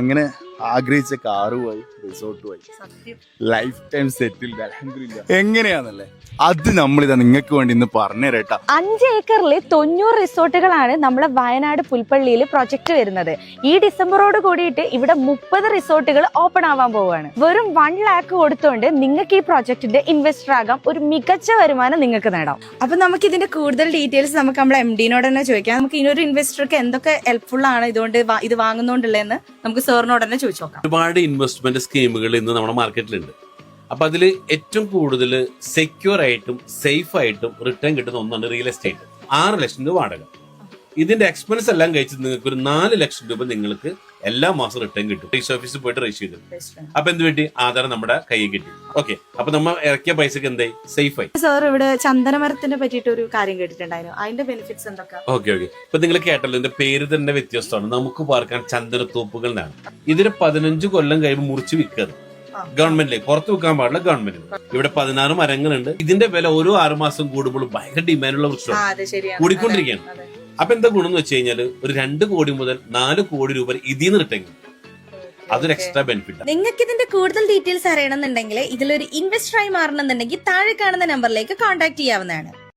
അങ്ങനെ ആഗ്രഹിച്ച കാറുമായി റിസോർട്ടുമായി life time settled അൽഹംദുലില്ലാ. എങ്ങനെയാന്നല്ലേ അത് നമ്മളിതാ നിങ്ങൾക്ക് വേണ്ടി ഇന്ന് പറഞ്ഞുതരട്ടാ. 5 ഏക്കറിൽ 90 റിസോർട്ടുകളാണ് നമ്മളെ വയനാട് പുൽപ്പള്ളിയിൽ പ്രൊജക്ട് വരുന്നത്. ഈ ഡിസംബറോട് കൂടിയിട്ട് ഇവിടെ 30 റിസോർട്ടുകൾ ഓപ്പൺ ആവാൻ പോവുകയാണ്. വെറും 1 lakh കൊടുത്തുകൊണ്ട് നിങ്ങൾക്ക് ഈ പ്രൊജക്ടിന്റെ ഇൻവെസ്റ്റർ ആകാം. ഒരു മികച്ച വരുമാനം നിങ്ങൾക്ക് നേടാം. അപ്പൊ നമുക്ക് ഇതിന്റെ കൂടുതൽ ഡീറ്റെയിൽസ് നമുക്ക് നമ്മളെ MD-നോട് തന്നെ ചോദിക്കാം. നമുക്ക് ഇതിനൊരു ഇൻവെസ്റ്റർക്ക് എന്തൊക്കെ ഹെൽപ്ഫുൾ ആണ് ഇതുകൊണ്ട് ഇത് വാങ്ങുന്നോണ്ടുള്ളതെന്ന് നമുക്ക് സാറിനോട് തന്നെ ചോദിച്ചു നോക്കാം. ഒരുപാട് ഇൻവെസ്റ്റ്മെന്റ് സ്കീമുകൾ ഇന്ന് നമ്മുടെ മാർക്കറ്റിലുണ്ട്. അപ്പൊ അതിൽ ഏറ്റവും കൂടുതൽ സെക്യൂർ ആയിട്ടും സേഫ് ആയിട്ടും റിട്ടേൺ കിട്ടുന്ന ഒന്നാണ് റിയൽ എസ്റ്റേറ്റ്. 6 ലക്ഷം രൂപ വാടക. ഇതിന്റെ എക്സ്പെൻസ് എല്ലാം കഴിച്ച് നിങ്ങൾക്ക് ഒരു 4 ലക്ഷം രൂപ നിങ്ങൾക്ക് എല്ലാ മാസം റിട്ടേൺ കിട്ടും. രജിസ്റ്റർ ഓഫീസിൽ പോയിട്ട് രജിസ്റ്റർ ചെയ്തു. അപ്പൊ എന്ത് വേണ്ടി ആധാരം നമ്മുടെ കയ്യിൽ കിട്ടി. ഓക്കെ, അപ്പൊ നമ്മൾ ഇറക്കിയ പൈസക്ക് എന്തായി സേഫ് ആയി. സാർ ഇവിടെ ചന്ദനമരത്തിനെ പറ്റിയിട്ട് ഒരു കാര്യം കേട്ടിട്ടുണ്ടായിരുന്നു. അതിന്റെ ബെനിഫിറ്റ്സ് എന്തൊക്കെ? ഓക്കെ. ഇപ്പൊ നിങ്ങൾ കേട്ടല്ലോ, ഇതിന്റെ പേര് തന്നെ വ്യത്യസ്തമാണ്. നമുക്ക് പാർക്കാൻ ചന്ദനത്തോപ്പുകൾ എന്നാണ്. ഇതിന് 15 കൊല്ലം കഴിയുമ്പോൾ മുറിച്ച് വിൽക്കുന്നത് ഗവൺമെന്റിലേക്ക്, പുറത്ത് വെക്കാൻ പാടില്ല ഗവൺമെന്റിന്. ഇവിടെ 16 മരങ്ങളുണ്ട്. ഇതിന്റെ വില ഓരോ 6 മാസം കൂടുമ്പോഴും ഭയങ്കര ഡിമാൻഡുള്ള വൃക്ഷമാണ്, കൂടിക്കൊണ്ടിരിക്കുകയാണ്. അപ്പൊ എന്താ ഗുണം എന്ന് വെച്ച് കഴിഞ്ഞാൽ ഒരു 2 കോടി മുതൽ 4 കോടി രൂപ ഇതിന്ന് റിട്ടേൺ കിട്ടും. അതൊരു എക്സ്ട്രാ ബെനിഫിറ്റ്. നിങ്ങൾക്ക് ഇതിന്റെ കൂടുതൽ ഡീറ്റെയിൽസ് അറിയണമെന്നുണ്ടെങ്കിൽ ഇതിലൊരു ഇൻവെസ്റ്ററായി മാറണമെന്നുണ്ടെങ്കിൽ താഴെ കാണുന്ന നമ്പറിലേക്ക് കോൺടാക്ട് ചെയ്യാവുന്നതാണ്.